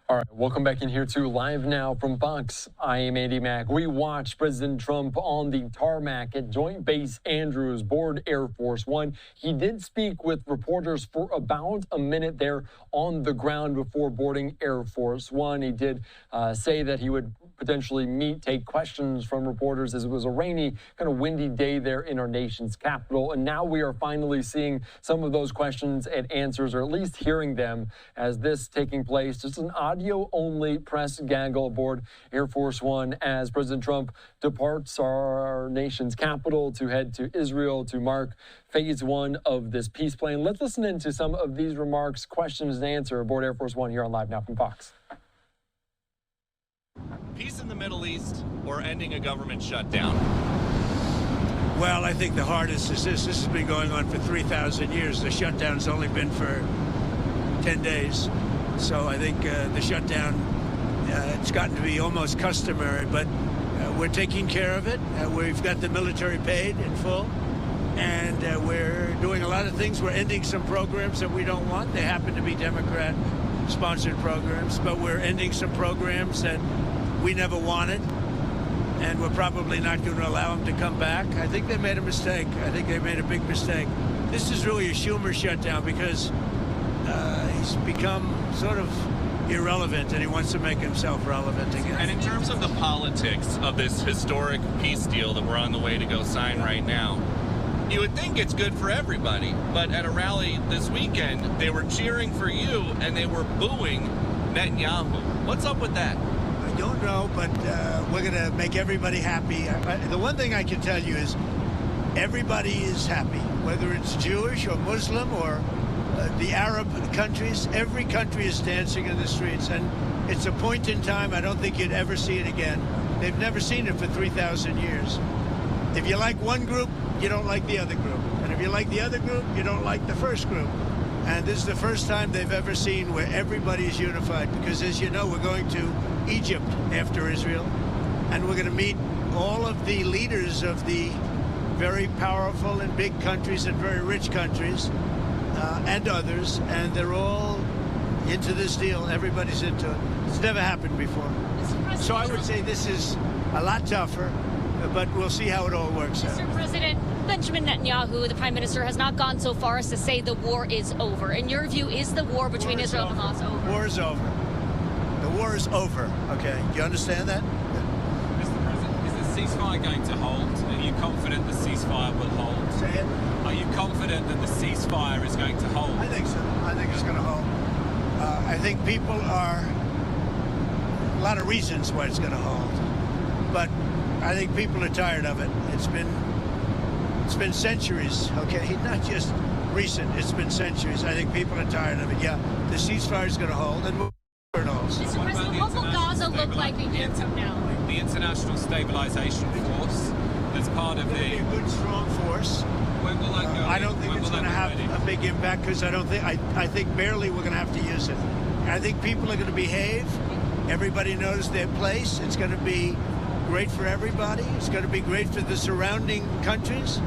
All right, welcome back in here to Live Now from Fox. I am Andy Mack. We watched President Trump on the tarmac at Joint Base Andrews aboard Air Force One. He did speak with reporters for about a minute there on the ground before boarding Air Force One. He did say that he would potentially take questions from reporters as it was a rainy, kind of windy day there in our nation's capital. And now we are finally seeing some of those questions and answers, or at least hearing them as this taking place. Just an audio-only press gaggle aboard Air Force One as President Trump departs our nation's capital to head to Israel to mark phase one of this peace plan. Let's listen into some of these remarks, questions, and answers aboard Air Force One here on Live Now from Fox. Peace in the Middle East or ending a government shutdown? Well, I think the hardest is this. This has been going on for 3,000 years. The shutdown's only been for 10 days. So I think the shutdown, it's gotten to be almost customary, but we're taking care of it. We've got the military paid in full, and we're doing a lot of things. We're ending some programs that we don't want. They happen to be Democrat-sponsored programs, but we're ending some programs that we never wanted, and we're probably not going to allow them to come back. I think they made a mistake. I think they made a big mistake. This is really a Schumer shutdown because he's become sort of irrelevant, and he wants to make himself relevant again. And in terms of the politics of this historic peace deal that we're on the way to go sign right now, you would think it's good for everybody, but at a rally this weekend, they were cheering for you and they were booing Netanyahu. What's up with that? I don't know, but we're going to make everybody happy. The one thing I can tell you is everybody is happy, whether it's Jewish or Muslim or the Arab countries. Every country is dancing in the streets, and it's a point in time I don't think you'd ever see it again. They've never seen it for 3,000 years. If you like one group, you don't like the other group. And if you like the other group, you don't like the first group. And this is the first time they've ever seen where everybody is unified, because as you know, we're going to Egypt after Israel, and we're going to meet all of the leaders of the very powerful and big countries and very rich countries and others, and they're all into this deal. Everybody's into it. It's never happened before. So I would say this is a lot tougher, but we'll see how it all works out. Mr. President, Benjamin Netanyahu, the Prime Minister, has not gone so far as to say the war is over. In your view, is the war between Israel and Hamas over? War is over. The war is over, okay? Do you understand that? Mr. President, is the ceasefire going to hold? Are you confident the ceasefire will hold? Say it. Are you confident that the ceasefire is going to hold? I think so. I think it's going to hold. I think people are... a lot of reasons why it's going to hold. But I think people are tired of it. It's been centuries, okay? Not just recent. It's been centuries. I think people are tired of it. Yeah, the ceasefire is going to hold, and we'll see it holds. Mr. President, what will Gaza look like a year from now? The international stabilization force that's part of the... A good, strong force. When will that go? I don't think it's going to have a big impact, because I think barely we're going to have to use it. I think people are going to behave. Everybody knows their place. It's going to be great for everybody. It's going to be great for the surrounding countries,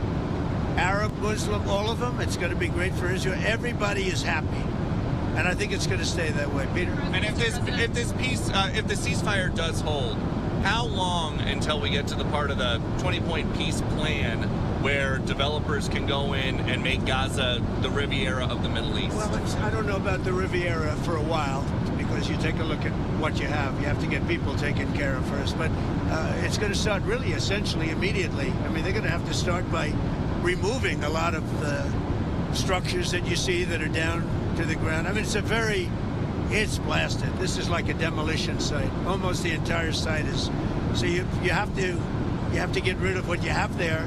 Arab, Muslim, all of them. It's going to be great for Israel. Everybody is happy, and I think it's going to stay that way. Peter? And if the ceasefire does hold, how long until we get to the part of the 20-point peace plan where developers can go in and make Gaza the Riviera of the Middle East? Well, I don't know about the Riviera for a while, because you take a look at what you have. You have to get people taken care of first. But it's going to start really essentially immediately. I mean, they're going to have to start by removing a lot of the structures that you see that are down to the ground. I mean, it's blasted. This is like a demolition site. Almost the entire site is. So you have to get rid of what you have there.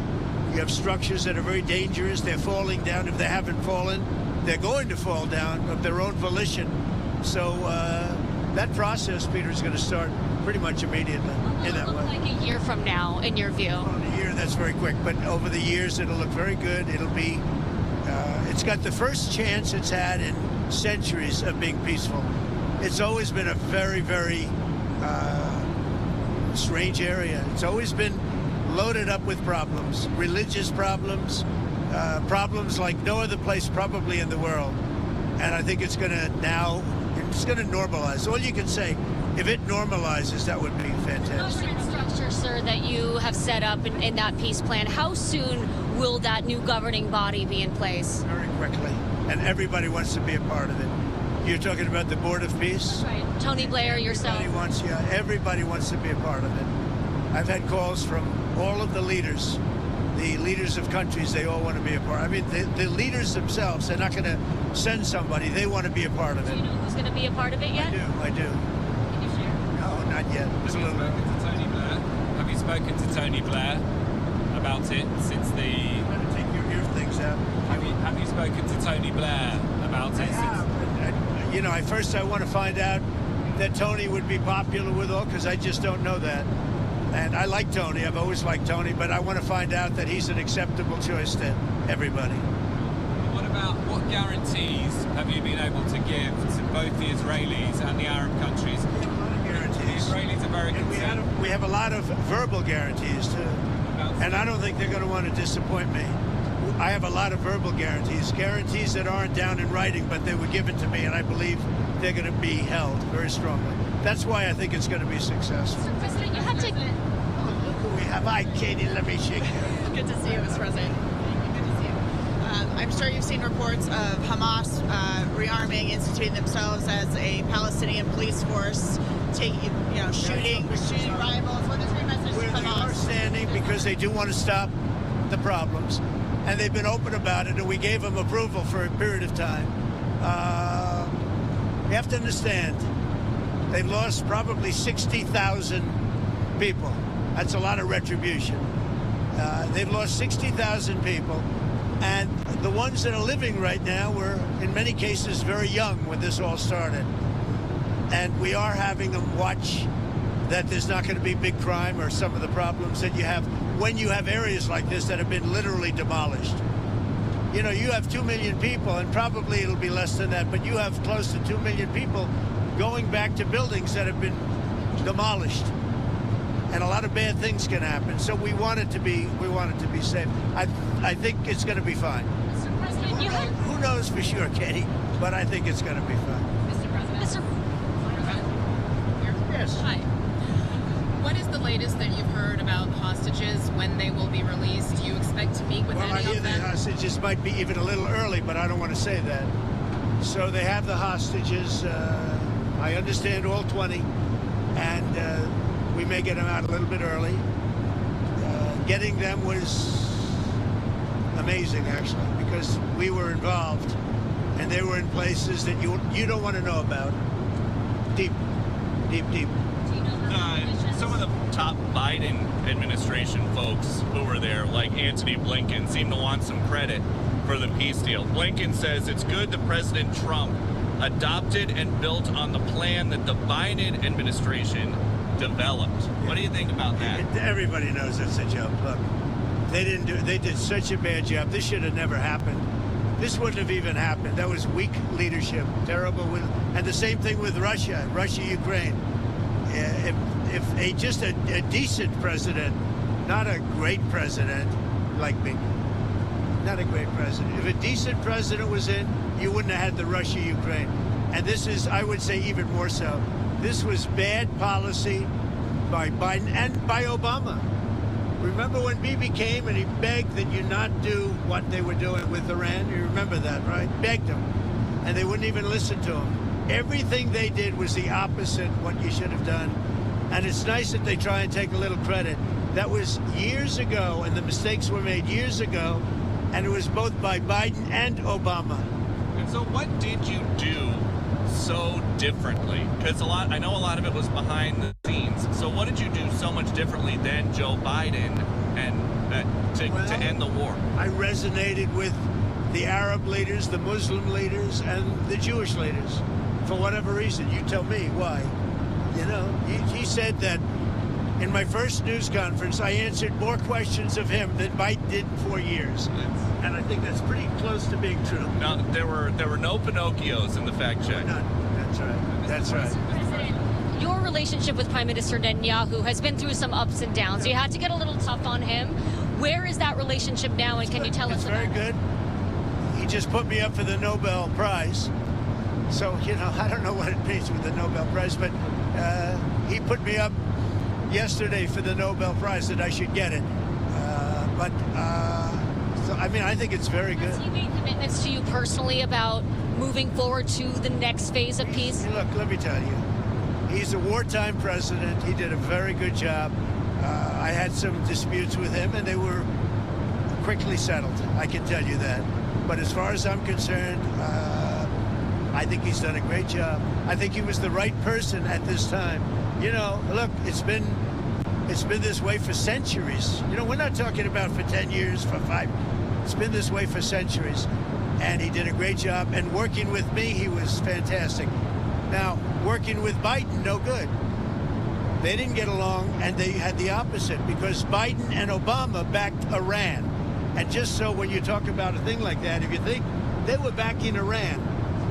You have structures that are very dangerous. They're falling down. If they haven't fallen, they're going to fall down of their own volition. So that process, Peter, is going to start pretty much immediately in that way. What will it look like a year from now, in your view? Well, in a year, that's very quick. But over the years, it'll look very good. It'll be, it's got the first chance it's had in centuries of being peaceful. It's always been a very, very strange area. It's always been loaded up with problems, religious problems, problems like no other place probably in the world. And I think it's going to now, in it's going to normalize. All you can say, if it normalizes, that would be fantastic. Government structure, sir, that you have set up in that peace plan, how soon will that new governing body be in place? Very quickly, and everybody wants to be a part of it. You're talking about the Board of Peace? Right. Tony Blair, yourself. Everybody wants to be a part of it. I've had calls from all of the leaders of countries. They all want to be a part. I mean, the leaders themselves, they're not going to send somebody. They want to be a part of it. Do you know who's going to be a part of it yet? I do. Can you share? No, not yet. Have you spoken to Tony Blair about it since the... I'm going to take your ear things out. Have you spoken to Tony Blair about it? I have. You know, first I want to find out that Tony would be popular with all, because I just don't know that. And I like Tony. I've always liked Tony, but I want to find out that he's an acceptable choice to everybody. What guarantees have you been able to give to both the Israelis and the Arab countries? A lot of guarantees. The Israelis are very concerned. We have a lot of verbal guarantees too, and I don't think they're going to want to disappoint me. I have a lot of verbal guarantees that aren't down in writing, but they were given to me, and I believe they're going to be held very strongly. That's why I think it's going to be successful. Mr. President, you have to... Oh, look who we have. Hi, Katie. Let me shake you. Good to see you, Mr. President. Good to see you. I'm sure you've seen reports of Hamas rearming, instituting themselves as a Palestinian police force, shooting rivals. What is your message to They are Hamas? standing because they do want to stop the problems, and they've been open about it, and we gave them approval for a period of time. You have to understand, they've lost probably 60,000 people. That's a lot of retribution. They've lost 60,000 people, and the ones that are living right now were, in many cases, very young when this all started. And we are having them watch that there's not going to be big crime or some of the problems that you have when you have areas like this that have been literally demolished. You know, you have 2 million people, and probably it'll be less than that, but you have close to 2 million people going back to buildings that have been demolished. And a lot of bad things can happen. So we want it to be safe. I think it's going to be fine. Mr. President, you have... Who knows for sure, Katie? But I think it's going to be fine. Mr. President. Yes. Hi. What is the latest that you've heard about the hostages, when they will be released? Do you expect to meet with Well, I any hear of the them? hostages might be even a little early, but I don't want to say that. So they have the hostages. I understand all 20, and we may get them out a little bit early. Getting them was amazing, actually, because we were involved, and they were in places that you don't want to know about. Deep. Some of the top Biden administration folks who were there, like Antony Blinken, seem to want some credit for the peace deal. Blinken says it's good that President Trump adopted and built on the plan that the Biden administration developed. What do you think about that? Everybody knows it's a joke. Look, they did such a bad job. This should have never happened. This wouldn't have even happened. That was weak leadership, terrible. And the same thing with Russia, Ukraine. If just a decent president, not a great president like me, not a great president. If a decent president was in, you wouldn't have had the Russia-Ukraine. And this is, I would say, even more so. This was bad policy by Biden and by Obama. Remember when Bibi came and he begged that you not do what they were doing with Iran? You remember that, right? Begged them. And they wouldn't even listen to him. Everything they did was the opposite of what you should have done. And it's nice that they try and take a little credit. That was years ago, and the mistakes were made years ago, and it was both by Biden and Obama. And so what did you do so differently? Because I know a lot of it was behind the scenes. So what did you do so much differently than Joe Biden and to end the war? I resonated with the Arab leaders, the Muslim leaders, and the Jewish leaders. For whatever reason, you tell me why. You know, he said that in my first news conference, I answered more questions of him than Biden did in 4 years. And I think that's pretty close to being true. Now, there were no Pinocchios in the fact check. None. That's right. That's right. President, your relationship with Prime Minister Netanyahu has been through some ups and downs. You had to get a little tough on him. Where is that relationship now, and can you tell us about it? It's very good. He just put me up for the Nobel Prize. So, you know, I don't know what it means with the Nobel Prize, but he put me up yesterday for the Nobel Prize that I should get it. So, I mean, I think it's very good. Has he made commitments to you personally about moving forward to the next phase of peace? Look, let me tell you, he's a wartime president. He did a very good job. I had some disputes with him, and they were quickly settled. I can tell you that. But as far as I'm concerned, I think he's done a great job. I think he was the right person at this time. You know, look, it's been this way for centuries. You know, we're not talking about for 10 years, for 5. It's been this way for centuries. And he did a great job. And working with me, he was fantastic. Now, working with Biden, no good. They didn't get along, and they had the opposite, because Biden and Obama backed Iran. And just so when you talk about a thing like that, if you think they were backing Iran,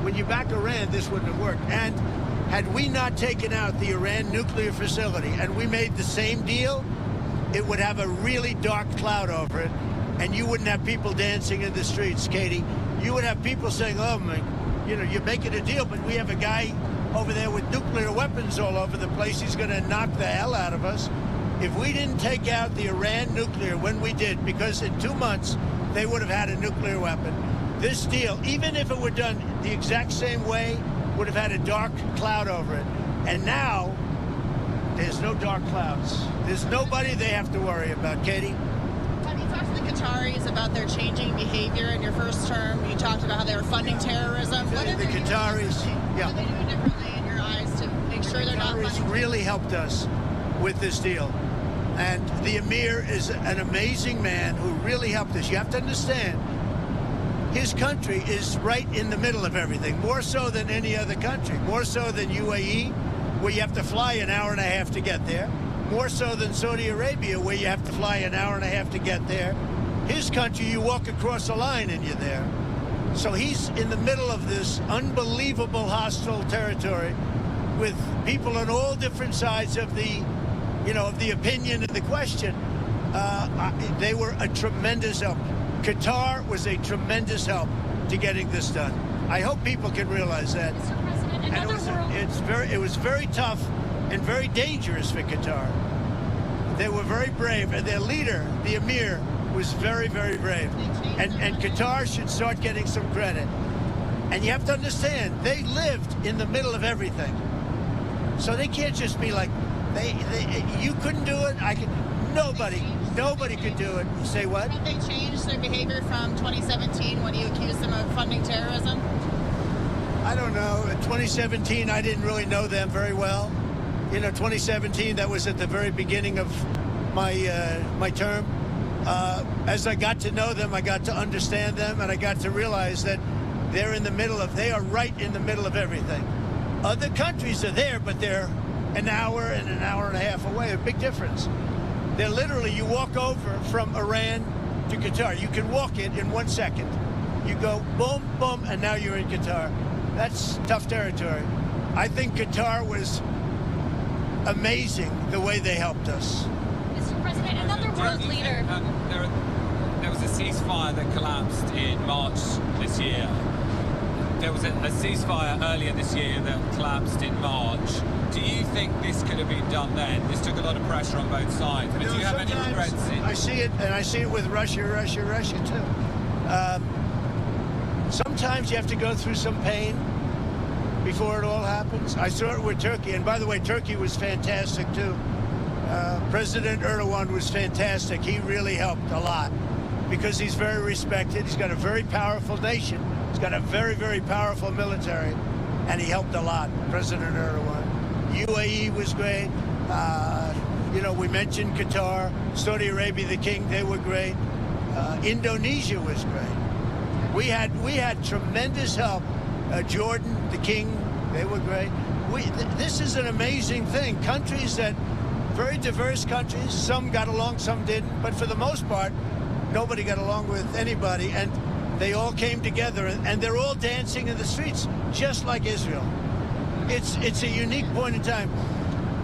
when you back Iran, this wouldn't have worked. And had we not taken out the Iran nuclear facility and we made the same deal, it would have a really dark cloud over it, and you wouldn't have people dancing in the streets, Katie. You would have people saying, oh, my, you know, you're making a deal, but we have a guy over there with nuclear weapons all over the place. He's going to knock the hell out of us. If we didn't take out the Iran nuclear when we did, because in 2 months they would have had a nuclear weapon, this deal, even if it were done the exact same way, would have had a dark cloud over it. And now there's no dark clouds. There's nobody they have to worry about, Katie. Have you talked to the Qataris about their changing behavior in your first term? You talked about how they were funding terrorism. What are The Qataris, yeah. What are they doing differently in your eyes to make sure they're not funding? Qataris really helped us with this deal. And the Emir is an amazing man who really helped us. You have to understand, his country is right in the middle of everything, more so than any other country, more so than UAE, where you have to fly an hour and a half to get there, more so than Saudi Arabia, where you have to fly an hour and a half to get there. His country, you walk across a line and you're there. So he's in the middle of this unbelievable hostile territory with people on all different sides of the, you know, of the opinion and the question. They were a tremendous help. Qatar was a tremendous help to getting this done. I hope people can realize that. Mr. President, And it was very tough and very dangerous for Qatar. They were very brave, and their leader, the Emir, was very, very brave. And Qatar should start getting some credit. And you have to understand, they lived in the middle of everything. So they can't just be like, you couldn't do it, I could. Nobody could do it. Say what? Have they changed their behavior from 2017 when you accused them of funding terrorism? I don't know. In 2017, I didn't really know them very well. You know, 2017, that was at the very beginning of my term. As I got to know them, I got to understand them, and I got to realize that they are right in the middle of everything. Other countries are there, but they're an hour and a half away. A big difference. They're literally, you walk over from Iran to Qatar. You can walk it in 1 second. You go boom, boom, and now you're in Qatar. That's tough territory. I think Qatar was amazing the way they helped us. Mr. President, another world leader. There was a ceasefire that collapsed in March this year. There was a ceasefire earlier this year that collapsed in March. Do you think this could have been done then? This took a lot of pressure on both sides. But do you have any regrets? I see it, and I see it with Russia too. Sometimes you have to go through some pain before it all happens. I saw it with Turkey, and by the way, Turkey was fantastic too. President Erdogan was fantastic. He really helped a lot because he's very respected. He's got a very powerful nation. He's got a very, very powerful military, and he helped a lot, President Erdogan. UAE was great. You know, we mentioned Qatar, Saudi Arabia, the king, they were great. Indonesia was great. We had tremendous help. Jordan, the king, they were great. This is an amazing thing. Countries that, very diverse countries, some got along, some didn't, but for the most part, nobody got along with anybody, and they all came together, and they're all dancing in the streets, just like Israel. It's a unique point in time.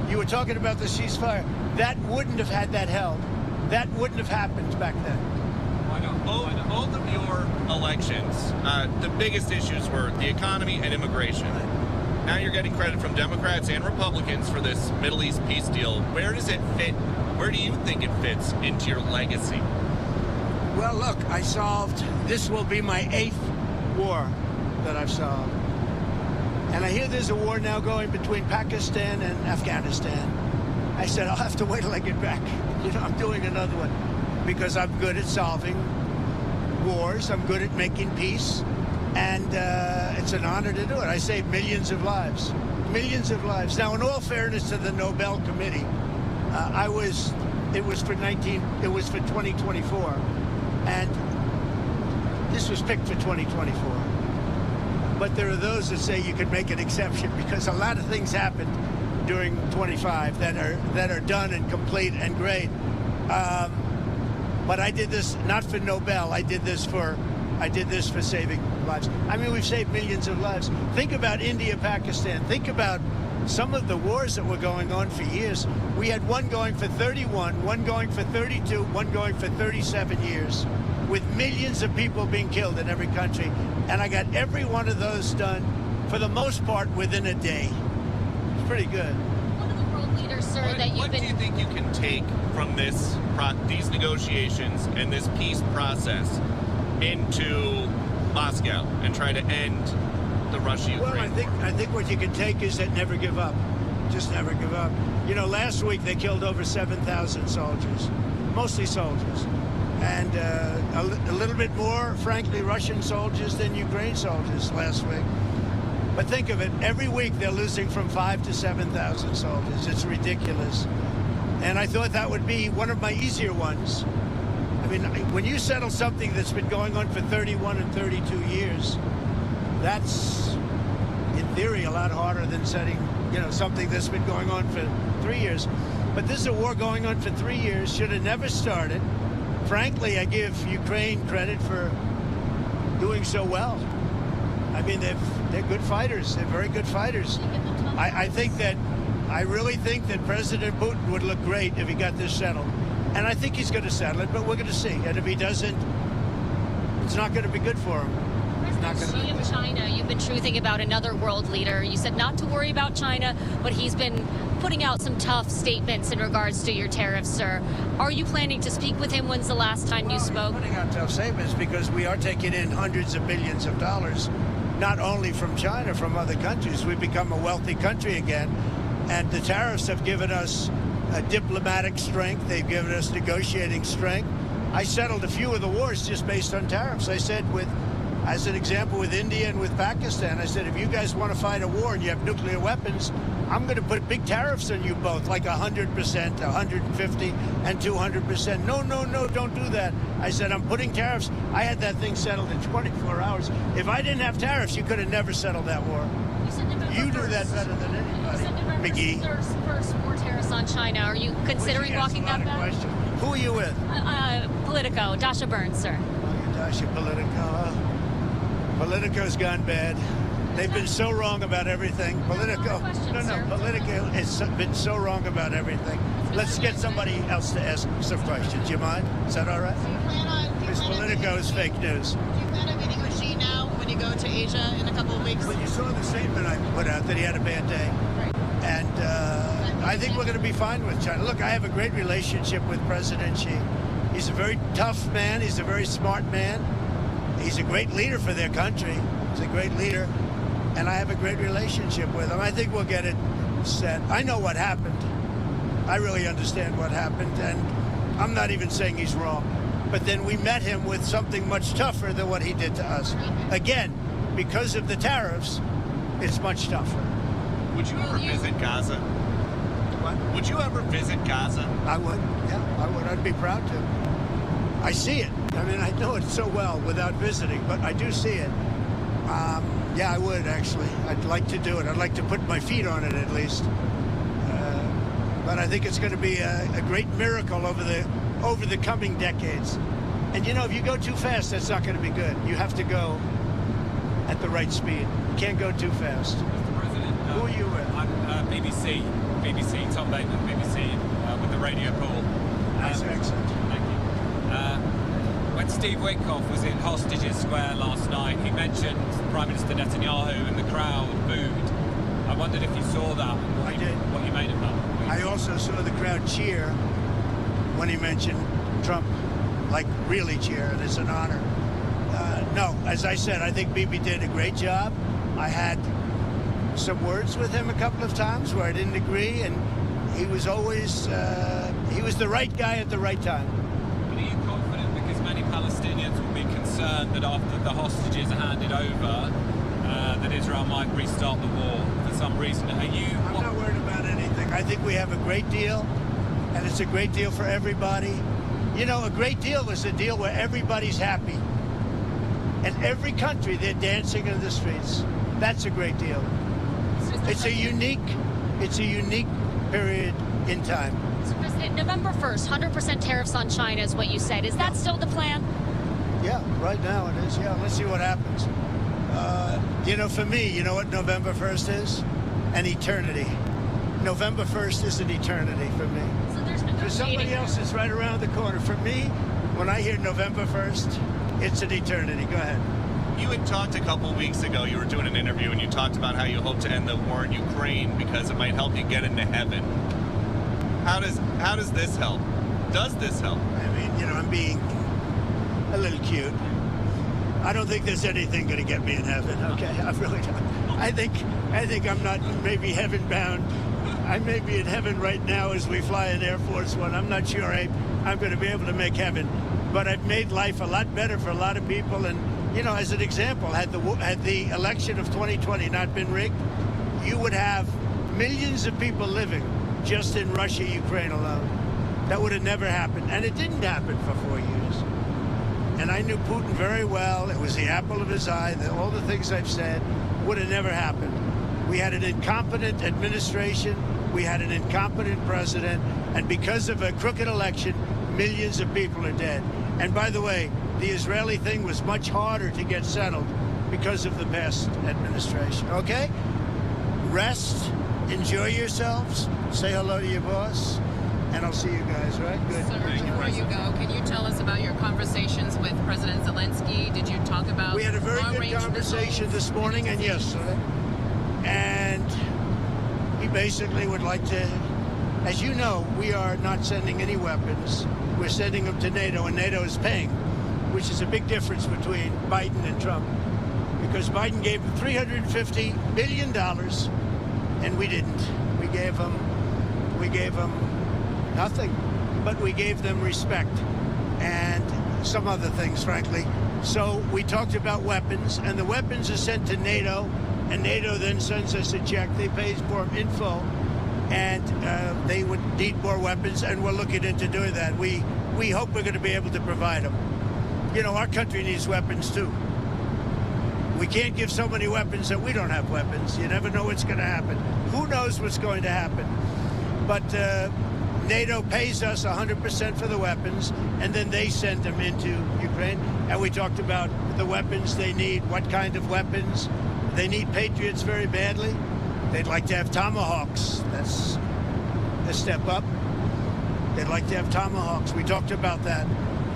You were talking about the ceasefire. That wouldn't have had that held. That wouldn't have happened back then. Why not? both of your elections, the biggest issues were the economy and immigration. Now you're getting credit from Democrats and Republicans for this Middle East peace deal. Where does it fit? Where do you think it fits into your legacy? Well, look, this will be my 8th war that I've solved. And I hear there's a war now going between Pakistan and Afghanistan. I said, I'll have to wait till I get back. I'm doing another one because I'm good at solving wars. I'm good at making peace. And it's an honor to do it. I saved millions of lives. Millions of lives. Now, in all fairness to the Nobel Committee, it was for 2024. And this was picked for 2024. But there are those that say you could make an exception because a lot of things happened during 25 that are done and complete and great. But I did this not for Nobel. I did this for saving lives. I mean, we've saved millions of lives. Think about India, Pakistan. Think about some of the wars that were going on for years. We had one going for 31, one going for 32, one going for 37 years, with millions of people being killed in every country. And I got every one of those done, for the most part, within a day. It's pretty good. One of the world leaders, sir, What do you think you can take from these negotiations and this peace process into Moscow and try to end the Russia-Ukraine war? Well, I think what you can take is that never give up. Just never give up. You know, last week they killed over 7,000 soldiers, mostly soldiers. And a little bit more, frankly, Russian soldiers than Ukraine soldiers last week. But think of it, every week they're losing from 5,000 to 7,000 soldiers. It's ridiculous. And I thought that would be one of my easier ones. I mean, when you settle something that's been going on for 31 and 32 years, that's, in theory, a lot harder than setting, something that's been going on for 3 years. But this is a war going on for 3 years, should have never started. Frankly, I give Ukraine credit for doing so well. I mean, they're good fighters. They're very good fighters. I really think that President Putin would look great if he got this settled. And I think he's going to settle it, but we're going to see. And if he doesn't, it's not going to be good for him. President Xi of China, you've been truthing about another world leader. You said not to worry about China, but he's been putting out some tough statements in regards to your tariffs, sir. Are you planning to speak with him? When's the last time you spoke? Putting out tough statements because we are taking in hundreds of billions of dollars, not only from China, from other countries. We've become a wealthy country again, and the tariffs have given us diplomatic strength. They've given us negotiating strength. I settled a few of the wars just based on tariffs. I said, as an example, with India and with Pakistan, I said, if you guys want to fight a war and you have nuclear weapons, I'm going to put big tariffs on you both, like 100%, 150, and 200%. No, don't do that. I said, I'm putting tariffs. I had that thing settled in 24 hours. If I didn't have tariffs, you could have never settled that war. You do that better than anybody, McGee. First more tariffs on China. Are you considering walking that back? Who are you with? Politico, Dasha Burns, sir. Dasha, Politico. Politico's gone bad. They've been so wrong about everything. Politico has been so wrong about everything. Let's get somebody else to ask some questions. You mind? Is that all right? Because Politico is fake news. Do you plan on meeting with Xi now when you go to Asia in a couple of weeks? Well, you saw the statement I put out that he had a bad day. Right. And I think we're going to be fine with China. Look, I have a great relationship with President Xi. He's a very tough man. He's a very smart man. He's a great leader for their country. He's a great leader. And I have a great relationship with him. I think we'll get it set. I know what happened. I really understand what happened. And I'm not even saying he's wrong. But then we met him with something much tougher than what he did to us. Again, because of the tariffs, it's much tougher. Would you ever visit Gaza? What? Would you ever visit Gaza? I would. Yeah, I would. I'd be proud to. I see it. I mean, I know it so well without visiting, but I do see it. Yeah, I would, actually. I'd like to do it. I'd like to put my feet on it, at least. But I think it's going to be a great miracle over the coming decades. And, if you go too fast, that's not going to be good. You have to go at the right speed. You can't go too fast. Mr. President, who are you with? I'm BBC, Tom Bateman, BBC, with the radio call. Nice accent. Thank you. When Steve Witkoff was in Hostages Square last night, he mentioned Prime Minister Netanyahu and the crowd booed. I wondered if you saw that and what you made of that. I also saw the crowd cheer when he mentioned Trump, like really cheer, and it's an honor. No, as I said, I think Bibi did a great job. I had some words with him a couple of times where I didn't agree, and he was always, he was the right guy at the right time. But are you confident, because many Palestinians will be concerned that after the hostages are handed over, that Israel might restart the war for some reason? I'm not worried about anything. I think we have a great deal, and it's a great deal for everybody. You know, a great deal was a deal where everybody's happy. And every country, they're dancing in the streets. That's a great deal. It's a unique period in time. So, President, November 1st, 100% tariffs on China is what you said. Is that still the plan? Yeah, right now it is. Yeah, let's see what happens. You know, for me, you know what November 1st is? An eternity. November 1st is an eternity for me. So there's for somebody else, it's right around the corner. For me, when I hear November 1st, it's an eternity. Go ahead. You had talked a couple weeks ago, you were doing an interview, and you talked about how you hope to end the war in Ukraine because it might help you get into heaven. How does this help? Does this help? I mean, you know, I'm being a little cute. I don't think there's anything going to get me in heaven, okay? I really don't. I think I'm not maybe heaven bound. I may be in heaven right now as we fly in Air Force One. I'm not sure I'm going to be able to make heaven. But I've made life a lot better for a lot of people. And, you know, as an example, had the election of 2020 not been rigged, you would have millions of people living just in Russia, Ukraine alone. That would have never happened. And it didn't happen for 4 years. And I knew Putin very well. It was the apple of his eye. All the things I've said would have never happened. We had an incompetent administration. We had an incompetent president. And because of a crooked election, millions of people are dead. And by the way, the Israeli thing was much harder to get settled because of the past administration. Okay? Rest, enjoy yourselves, say hello to your boss, and I'll see you guys, right? Good. Sir, before you go, can you tell us about your conversations with President Zelensky? Did you talk about We had a very good conversation this morning and yesterday. And he basically would like to, as you know, we are not sending any weapons. We're sending them to NATO, and NATO is paying, which is a big difference between Biden and Trump. Because Biden gave him $350 billion, and we didn't. We gave them nothing, but we gave them respect and some other things, frankly. So we talked about weapons, and the weapons are sent to NATO, and NATO then sends us a check. They pay for them in full, and they would need more weapons, and we're looking into doing that. We hope we're going to be able to provide them. You know, our country needs weapons, too. We can't give so many weapons that we don't have weapons. You never know what's going to happen. Who knows what's going to happen? But NATO pays us 100% for the weapons, and then they send them into Ukraine. And we talked about the weapons they need, what kind of weapons. They need Patriots very badly. They'd like to have Tomahawks. That's a step up. They'd like to have Tomahawks. We talked about that.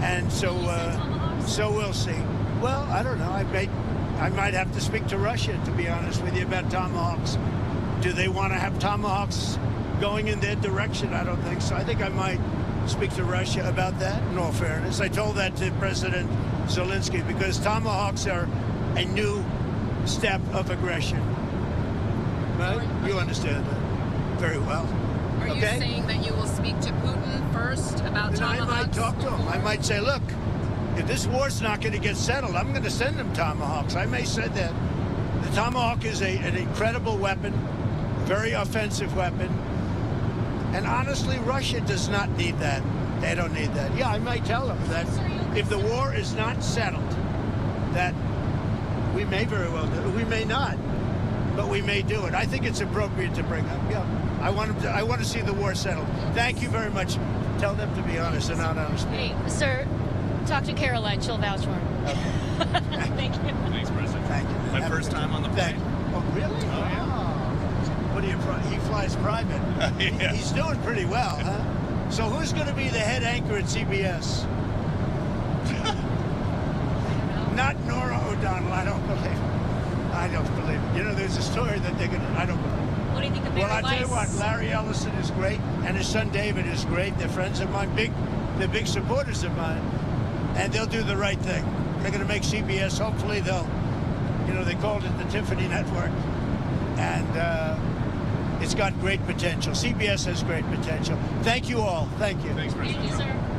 And so we'll see. Well, I don't know. I might have to speak to Russia, to be honest with you, about Tomahawks. Do they want to have Tomahawks going in their direction? I don't think so. I think I might speak to Russia about that, in all fairness. I told that to President Zelensky, because Tomahawks are a new step of aggression. Right? You understand that very well. Are you saying that you will speak to Putin first about Tomahawks? I might talk to him. I might say, look, if this war's not going to get settled, I'm going to send them Tomahawks. I may say that. The Tomahawk is an incredible weapon, very offensive weapon. And honestly, Russia does not need that. They don't need that. Yeah, I might tell them that if the war is not settled, that we may very well do it. We may not, but we may do it. I think it's appropriate to bring up. Yeah, I want to see the war settled. Thank you very much. Tell them to be honest and not honest. Hey, sir, talk to Caroline. She'll vouch for him. Okay. Thank you. Thanks, President. Thank you. My first time on the plane. Oh, really? Oh, yeah. What do you? He flies private. Yeah. He's doing pretty well, huh? So who's going to be the head anchor at CBS? Not Nora O'Donnell. I don't believe it. I don't believe it. You know, there's a story that they're gonna. I don't believe it. What do you think of Mary Well, I tell you what, Weiss? Larry Ellison is great, and his son David is great. They're friends of mine, they're big supporters of mine, and they'll do the right thing. They're going to make CBS. Hopefully, they called it the Tiffany Network, and it's got great potential. CBS has great potential. Thank you all. Thank you. Thanks, President. Thank you, sir.